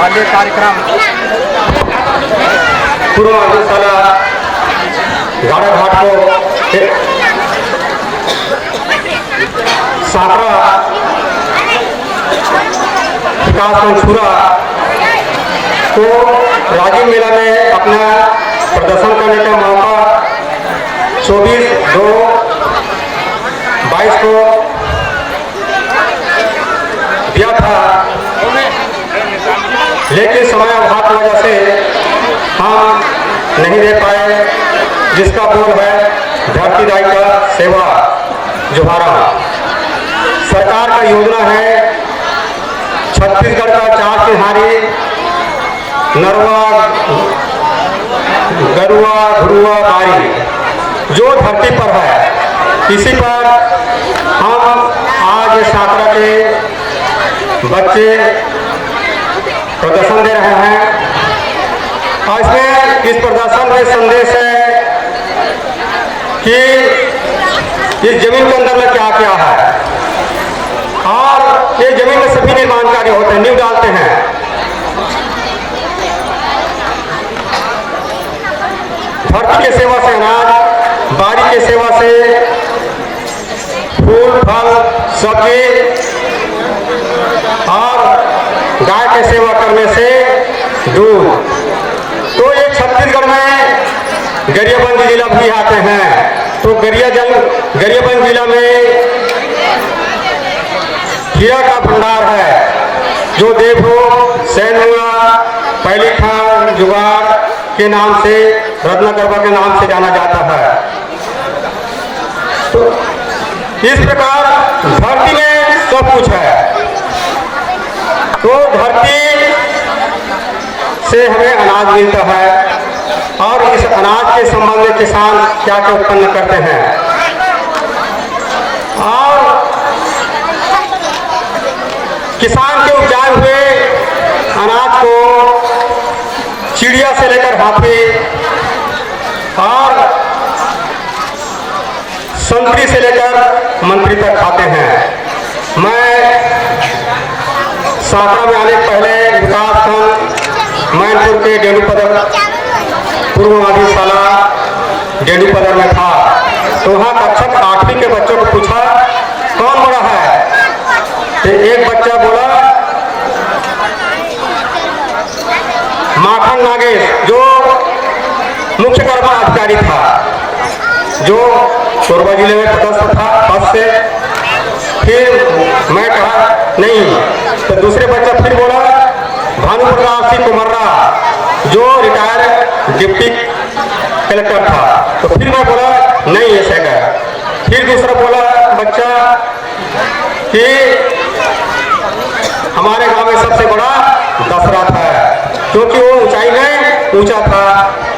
बाल्य कार्यक्रम पूर्व मधुशाला गाड़ा घाट को साकरा विकास मंसूरा को राजीव मेला में अपना प्रदर्शन करने का मौका 24/2/22 को दिया था, लेकिन समय अभाव की वजह से हम नहीं दे पाए, जिसका बोल है धरती दाई का सेवा जोहारा। सरकार का योजना है छत्तीसगढ़ का 4 चिन्हारी नरवा गरुआ घुरुआ बारी जो धरती पर है, इसी पर हम आज साकरा के बच्चे प्रदर्शन दे रहे हैं। और इसमें इस प्रदर्शन में संदेश है कि इस जमीन के अंदर में क्या क्या है, और ये जमीन में सभी निर्माण कार्य होते हैं, नींव डालते हैं। धरती के सेवा से अनाज, बाड़ी के सेवा से फूल फल सब्जी, और गाय के सेवा करने से दूध। तो ये छत्तीसगढ़ में गरियाबंद जिला भी आते हैं। तो गरियाबंद जिला में हीरा का भंडार है, जो देवभोग, सैनमुआ, पहली खान, जुगाड़ के नाम से, रत्नागरबा के नाम से जाना जाता है। तो इस प्रकार धरती में सब कुछ है। तो धरती से हमें अनाज मिलता है, और इस अनाज के संबंध में किसान क्या क्या उत्पन्न करते हैं, और किसान के उपजाए हुए अनाज को चिड़िया से लेकर हाथी और संतरी से लेकर मंत्री तक खाते हैं। मैं साकरा में आने पहले विकासखंड मैनपुर के डेनुपदर पूर्व मधुशाला डेनुपदर में था। तो वहाँ कक्षा 8वीं के बच्चों को पूछा कौन बड़ा है, तो एक बच्चा बोला माखन नागेश, जो मुख्य कार्यक्रम अधिकारी था, जो कोरबा जिले में पदस्थ था पद से। फिर मैं कहा नहीं, तो दूसरे बच्चा फिर बोला भानु प्रताप सिंह कुमर्रा, जो रिटायर डिप्टी कलेक्टर था। तो फिर मैं बोला नहीं ऐसे का। फिर दूसरा बोला बच्चा कि हमारे गांव में सबसे बड़ा दशरथ है, क्योंकि वो ऊंचाई में ऊंचा था।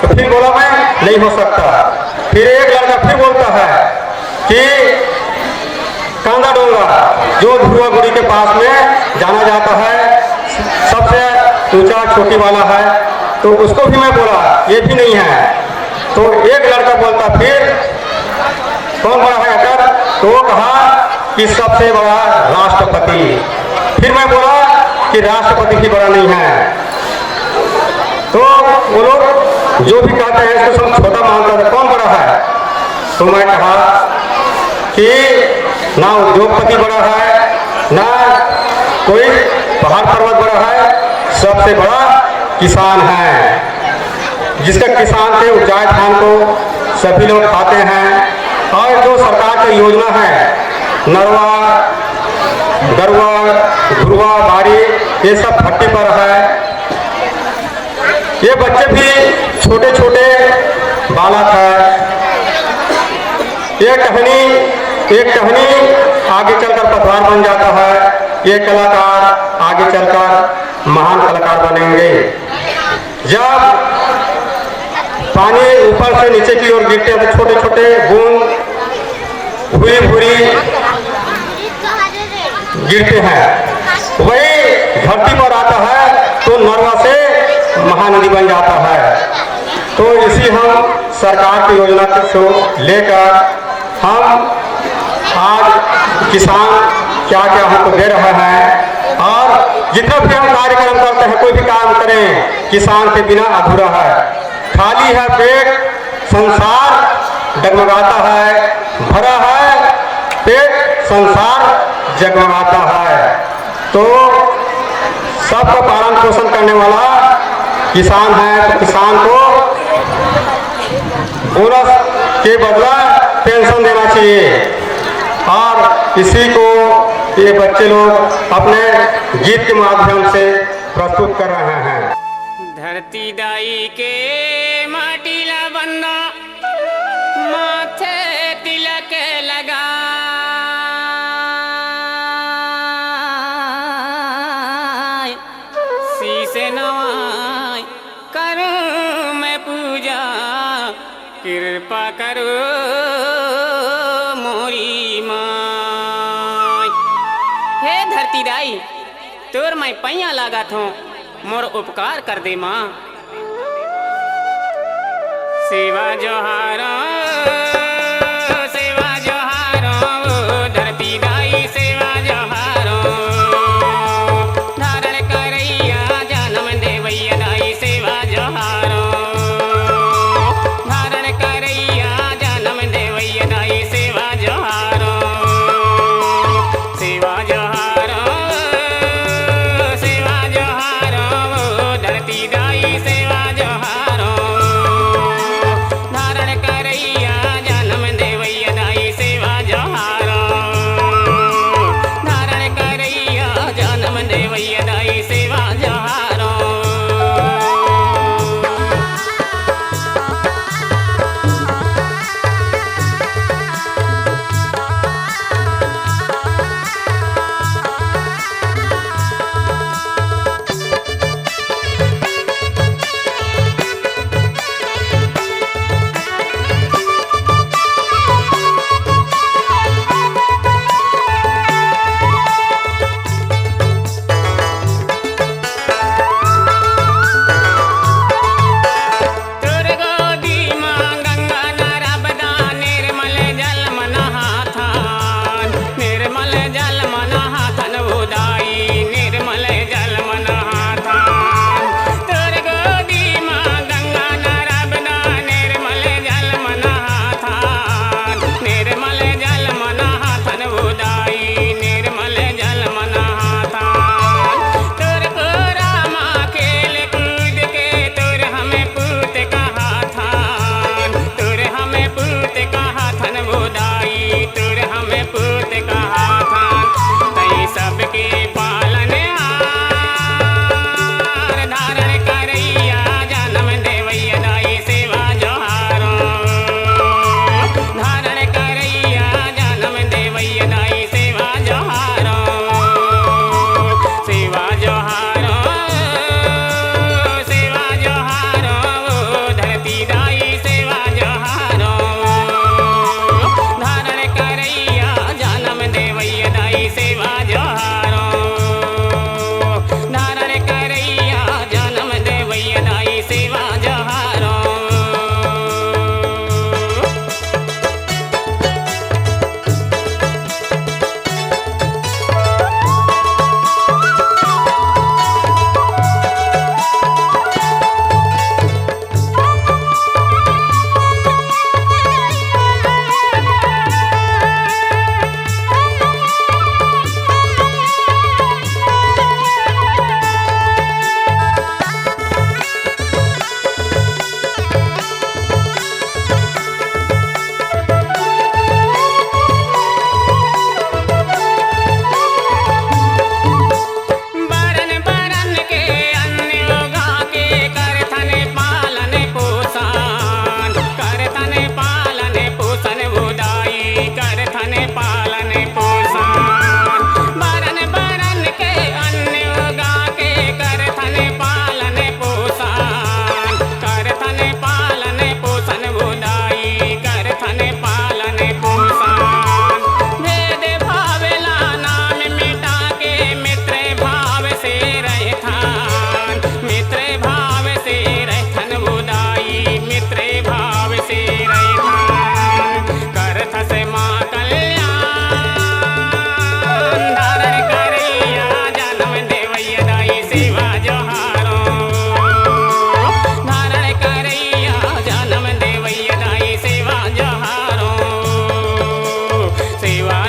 तो फिर बोला मैं नहीं हो सकता। फिर एक लड़का फिर बोलता है कि कांदा डोंगा, जो धुआगुड़ी के पास में जाना जाता है, सबसे ऊंचा चोटी वाला है। तो उसको भी मैं बोला ये भी नहीं है। तो एक लड़का बोलता फिर कौन बड़ा है अगर, तो वो कहा कि सबसे बड़ा राष्ट्रपति। फिर मैं बोला कि राष्ट्रपति भी बड़ा नहीं है। तो वो लोग जो भी कहते हैं इसको सब छोटा मानता है, कौन बड़ा है। तो मैं कहा कि ना उद्योगपति बड़ा है, ना कोई पहाड़ पर्वत बड़ा है, सबसे बड़ा किसान है, जिसका किसान से उपजाए धान को सभी लोग खाते हैं। और जो सरकार की योजना है नरवा गरुआ घुरुआ बारी, ये सब भट्टी पर है। ये बच्चे भी छोटे छोटे बालक है। एक टहनी आगे चलकर पतवार बन जाता है। ये कलाकार आगे चलकर महान कलाकार बनेंगे। जब पानी ऊपर से नीचे की ओर गिरते हैं तो छोटे छोटे बूंद भूरी भूरी गिरते हैं, वही धरती पर आता है तो नरवा से महानदी बन जाता है। तो इसी हम सरकार की योजना को लेकर हम आज किसान क्या क्या हमको दे रहे हैं, और जितना भी हम कार्यक्रम करते हैं, कोई भी काम करें, किसान के बिना अधूरा है। खाली है पेट, संसार डगमगाता है, भरा है पेट, संसार जगमगाता है। तो सबका पालन पोषण करने वाला किसान है, तो किसान को बोनस के बदला पेंशन देना चाहिए। और इसी को ये बच्चे लोग अपने गीत के माध्यम से प्रस्तुत कर रहे हैं। धरती दाई के माटीला बंदा माथे तिलक लगा, शीश नवाई करूं मैं पूजा, कृपा करो मोरी माई। हे धरती दाई, तोर मैं पैया लागत हूँ, मोर उपकार कर दे माँ। सेवा जोहारो सेवा जोहारो, धरती दाई सेवा जोहारो, धारण करैया जन्म देवैया दाई सेवा जोहारो, धारण करैया जन्म देवैया दाई सेवा जोहारो, सेवा जोहारो सेवा जोहारो, धरती दाई सेवा जोहारो, धारण करैया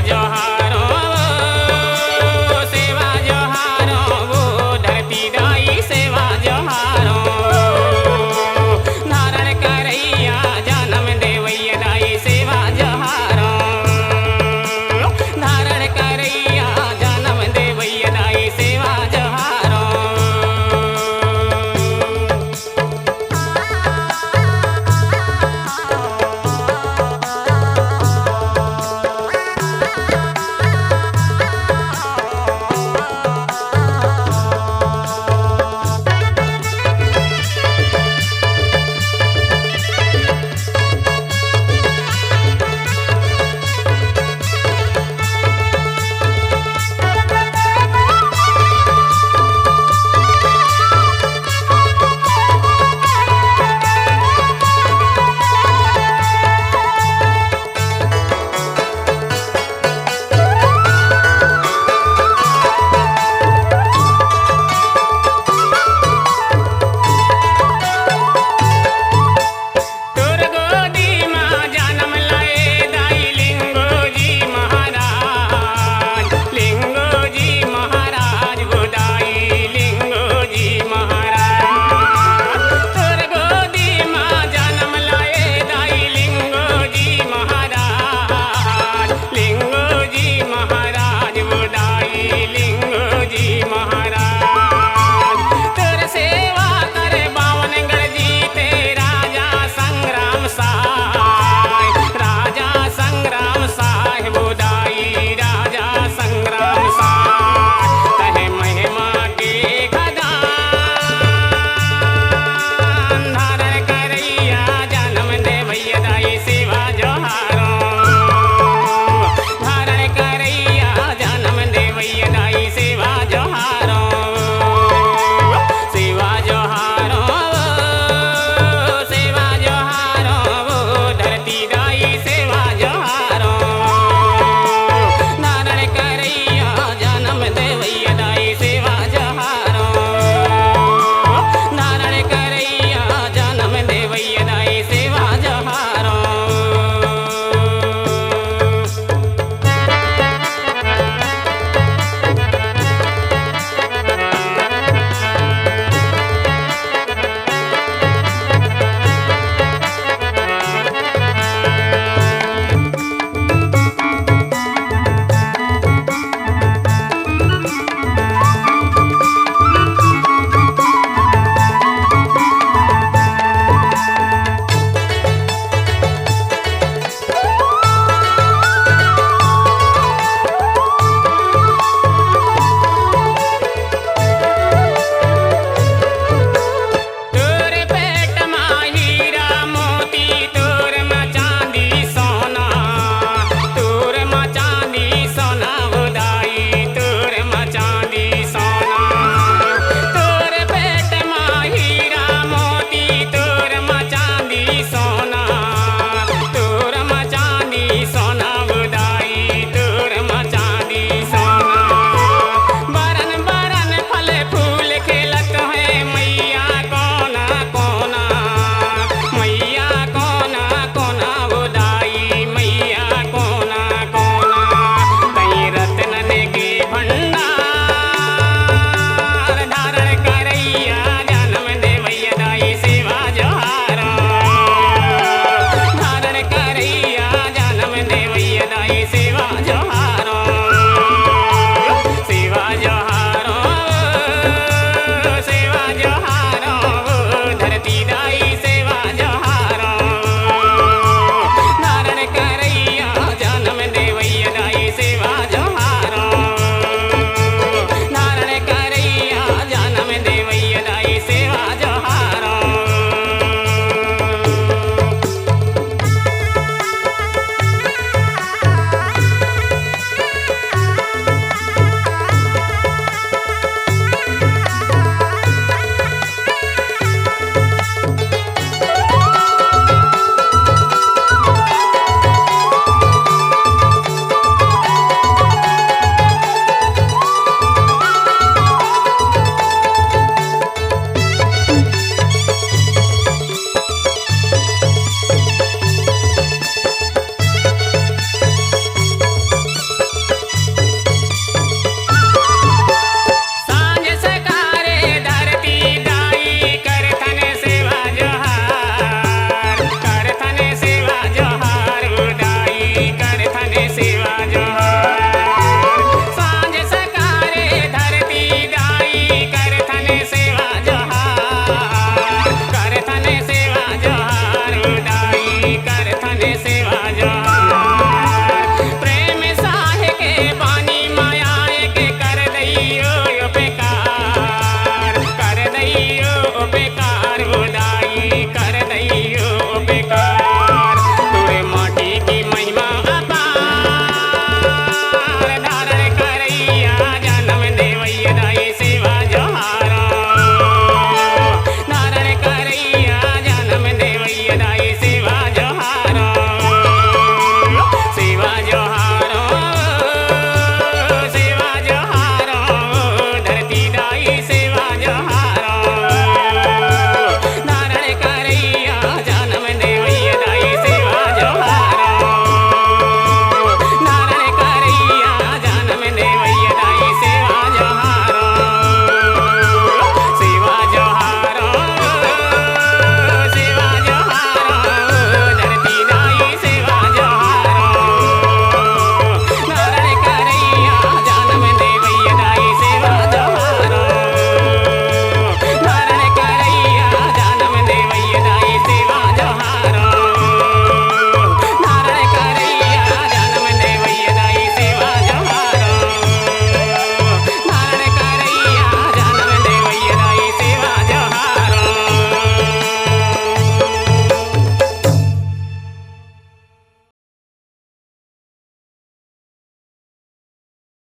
जोहार